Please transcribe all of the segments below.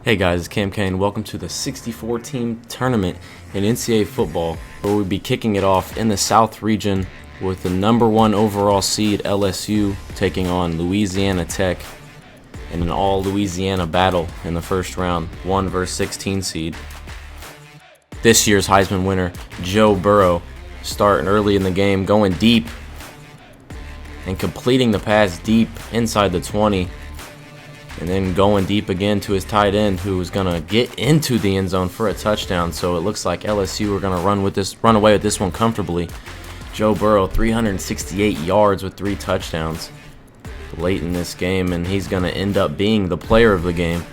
Hey guys, it's Cam Kane. Welcome to the 64-team tournament in NCAA football, where we'll be kicking it off in the South region with the number 1 overall seed LSU taking on Louisiana Tech in an all-Louisiana battle in the first round, 1 versus 16 seed. This year's Heisman winner, Joe Burrow, starting early in the game, going deep and completing the pass deep inside the 20. And then going deep again to his tight end, who was going to get into the end zone for a touchdown. So it looks like LSU are going to run away with this one comfortably. Joe Burrow, 368 yards with 3 touchdowns late in this game, and he's going to end up being the player of the game.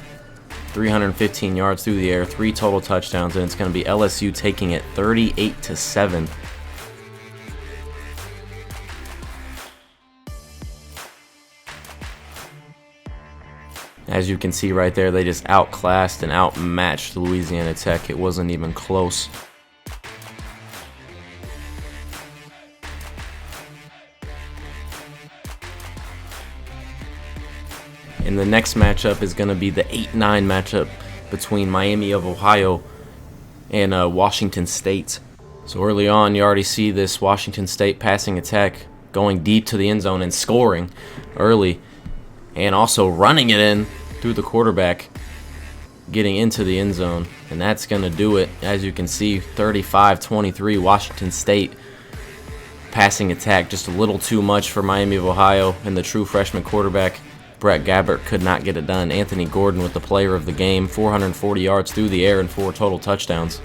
315 yards through the air, 3 total touchdowns, and it's going to be LSU taking it 38-7. As you can see right there, they just outclassed and outmatched Louisiana Tech. It wasn't even close. And the next matchup is going to be the 8-9 matchup between Miami of Ohio and Washington State. So early on, you already see this Washington State passing attack going deep to the end zone and scoring early, and also running it in through the quarterback, getting into the end zone, and that's going to do it. As you can see, 35-23 Washington State passing attack, just a little too much for Miami of Ohio, and the true freshman quarterback Brett Gabbert could not get it done. Anthony Gordon with the player of the game, 440 yards through the air and 4 total touchdowns.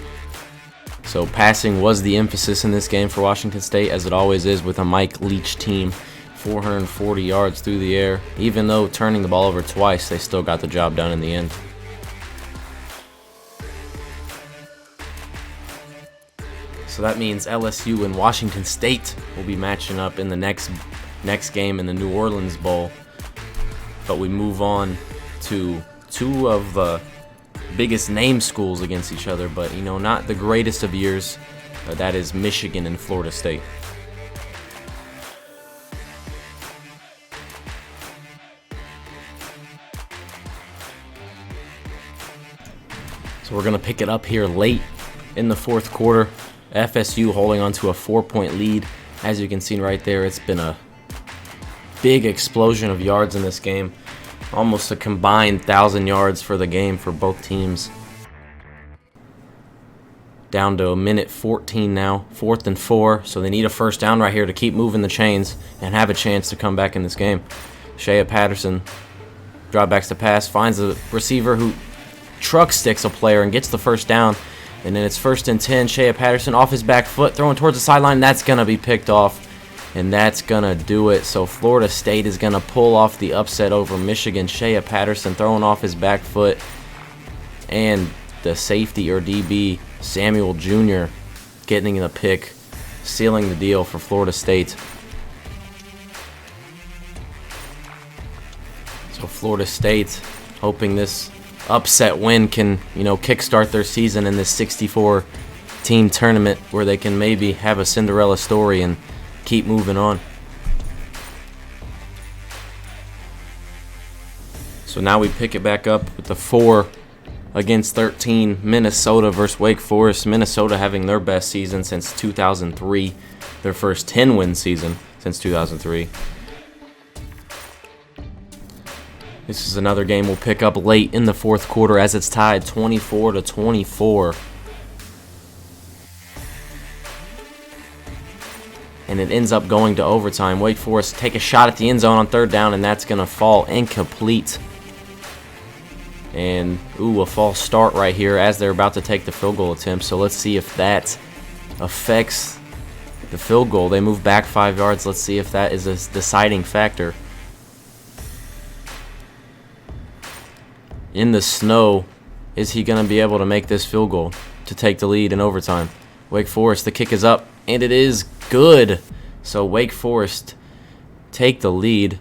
So passing was the emphasis in this game for Washington State, as it always is with a Mike Leach team. 440 yards through the air. Even though turning the ball over twice, they still got the job done in the end. So that means LSU and Washington State will be matching up in the next game in the New Orleans Bowl. But we move on to 2 of the biggest name schools against each other, but not the greatest of years. That is Michigan and Florida State. So we're going to pick it up here late in the fourth quarter. FSU holding on to a 4-point lead. As you can see right there, it's been a big explosion of yards in this game. Almost a combined 1,000 yards for the game for both teams. Down to a minute 14 now, 4th and 4. So they need a first down right here to keep moving the chains and have a chance to come back in this game. Shea Patterson dropbacks the pass, finds a receiver who truck sticks a player and gets the first down, and then it's 1st and 10. Shea Patterson off his back foot, throwing towards the sideline. That's going to be picked off, and that's going to do it. So Florida State is going to pull off the upset over Michigan. Shea Patterson throwing off his back foot, and the safety or DB, Samuel Jr., getting the pick, sealing the deal for Florida State. So Florida State hoping this upset win can, kickstart their season in this 64-team tournament, where they can maybe have a Cinderella story and keep moving on. So now we pick it back up with the 4 against 13 Minnesota versus Wake Forest. Minnesota having their best season since 2003, their first 10-win season since 2003. This is another game we'll pick up late in the fourth quarter as it's tied 24-24. And it ends up going to overtime. Wake Forest take a shot at the end zone on 3rd down, and that's going to fall incomplete. And, a false start right here as they're about to take the field goal attempt. So let's see if that affects the field goal. They move back 5 yards. Let's see if that is a deciding factor. In the snow, is he going to be able to make this field goal to take the lead in overtime? Wake Forest, the kick is up, and it is good. So Wake Forest take the lead.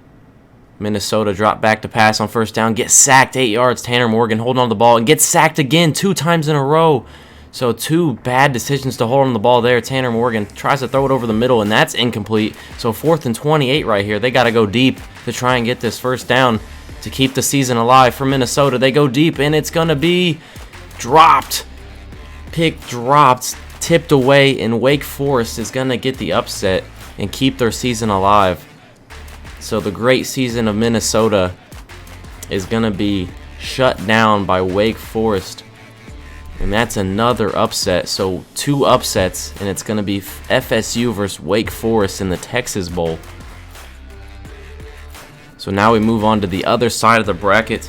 Minnesota drop back to pass on 1st down, get sacked 8 yards. Tanner Morgan holding on to the ball and gets sacked again 2 times in a row. So 2 bad decisions to hold on the ball there. Tanner Morgan tries to throw it over the middle, and that's incomplete. So 4th and 28 right here. They got to go deep to try and get this first down to keep the season alive for Minnesota. They go deep, and it's going to be dropped. Pick dropped, tipped away, and Wake Forest is going to get the upset and keep their season alive. So the great season of Minnesota is going to be shut down by Wake Forest. And that's another upset. So 2 upsets, and it's going to be FSU versus Wake Forest in the Texas Bowl. So now we move on to the other side of the bracket,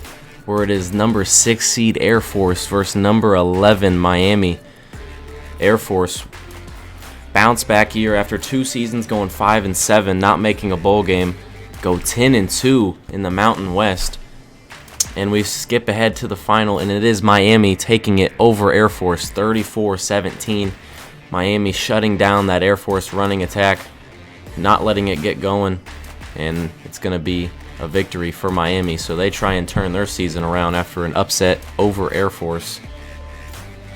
where it is number 6 seed Air Force versus number 11 Miami. Air Force bounce back year after 2 seasons going 5-7, not making a bowl game, go 10-2 in the Mountain West. And we skip ahead to the final, and it is Miami taking it over Air Force 34-17. Miami shutting down that Air Force running attack, not letting it get going, and it's going to be a victory for Miami. So they try and turn their season around after an upset over Air Force.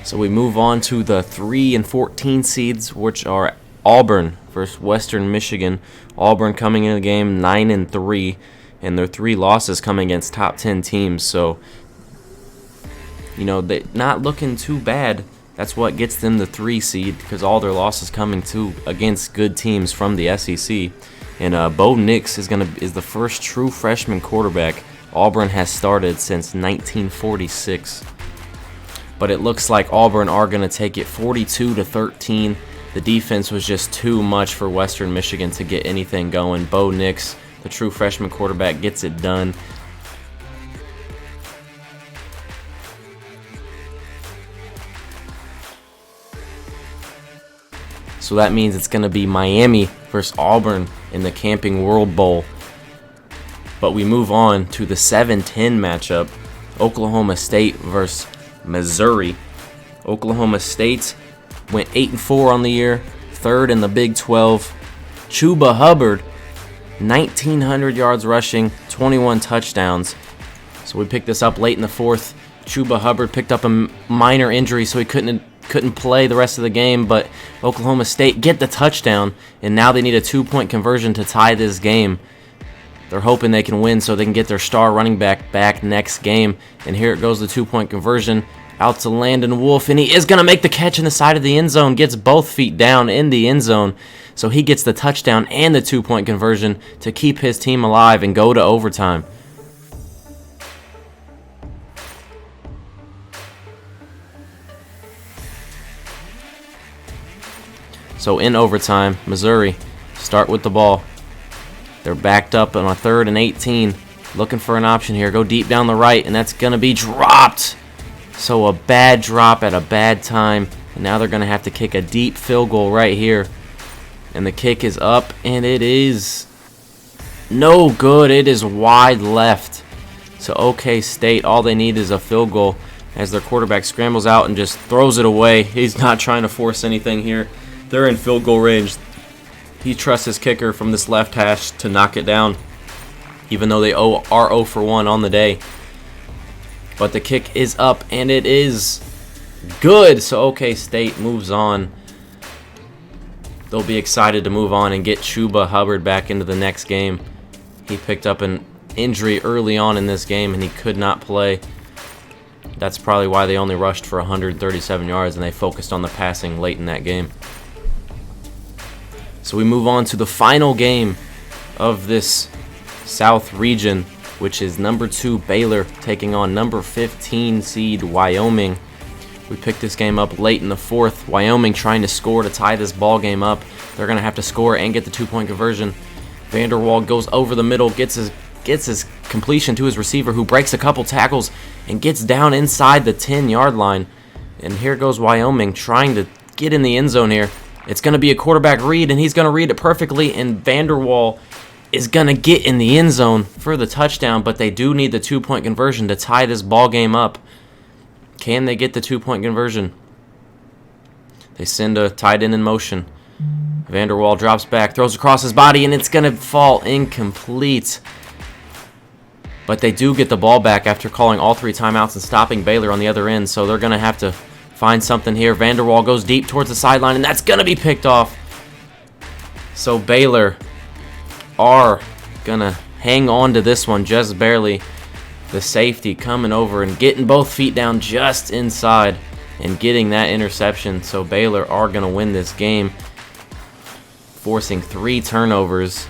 So we move on to the 3 and 14 seeds, which are Auburn versus Western Michigan. Auburn coming in the game 9-3. And their 3 losses coming against top 10 teams. So, they're not looking too bad. That's what gets them the 3 seed, because all their losses coming against good teams from the SEC. And Bo Nix is the first true freshman quarterback Auburn has started since 1946. But it looks like Auburn are going to take it 42-13. The defense was just too much for Western Michigan to get anything going. Bo Nix, the true freshman quarterback, gets it done. So that means it's going to be Miami versus Auburn in the Camping World Bowl. But we move on to the 7-10 matchup, Oklahoma State versus Missouri. Oklahoma State went 8-4 on the year, 3rd in the Big 12. Chuba Hubbard, 1,900 yards rushing, 21 touchdowns. So we picked this up late in the 4th. Chuba Hubbard picked up a minor injury, so he couldn't play the rest of the game, but Oklahoma State get the touchdown, and now they need a 2-point conversion to tie this game. They're hoping they can win so they can get their star running back next game. And here it goes, the 2-point conversion out to Landon Wolf, and he is going to make the catch in the side of the end zone, gets both feet down in the end zone. So he gets the touchdown and the 2-point conversion to keep his team alive and go to overtime. So in overtime, Missouri start with the ball. They're backed up on a 3rd and 18, looking for an option here. Go deep down the right, and that's going to be dropped. So a bad drop at a bad time, and now they're going to have to kick a deep field goal right here. And the kick is up, and it is no good. It is wide left. So OK State, all they need is a field goal as their quarterback scrambles out and just throws it away. He's not trying to force anything here. They're in field goal range. He trusts his kicker from this left hash to knock it down, even though they are 0 for 1 on the day. But the kick is up, and it is good. So OK State moves on. They'll be excited to move on and get Chuba Hubbard back into the next game. He picked up an injury early on in this game, and he could not play. That's probably why they only rushed for 137 yards, and they focused on the passing late in that game. So we move on to the final game of this South region, which is number 2 Baylor taking on number 15 seed Wyoming. We picked this game up late in the 4th. Wyoming trying to score to tie this ball game up. They're going to have to score and get the 2-point conversion. Vanderwall goes over the middle, gets his completion to his receiver, who breaks a couple tackles and gets down inside the 10-yard line. And here goes Wyoming trying to get in the end zone here. It's going to be a quarterback read, and he's going to read it perfectly, and Vanderwall is going to get in the end zone for the touchdown, but they do need the 2-point conversion to tie this ball game up. Can they get the 2-point conversion? They send a tight end in motion. Vanderwall drops back, throws across his body, and it's going to fall incomplete. But they do get the ball back after calling all 3 timeouts and stopping Baylor on the other end, so they're going to have to Finds something here. Vanderwall goes deep towards the sideline, and that's going to be picked off. So Baylor are going to hang on to this one just barely. The safety coming over and getting both feet down just inside and getting that interception. So Baylor are going to win this game, forcing 3 turnovers.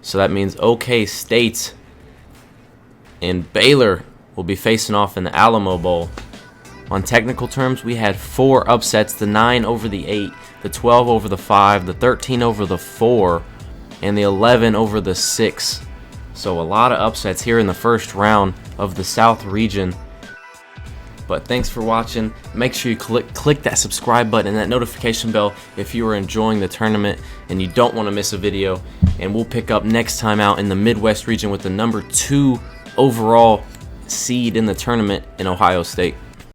So that means OK State and Baylor will be facing off in the Alamo Bowl. On technical terms, we had 4 upsets: the 9 over the 8, the 12 over the 5, the 13 over the 4, and the 11 over the 6. So a lot of upsets here in the first round of the South region. But thanks for watching. Make sure you click that subscribe button and that notification bell if you are enjoying the tournament and you don't want to miss a video. And we'll pick up next time out in the Midwest region with the number 2 overall seed in the tournament in Ohio State.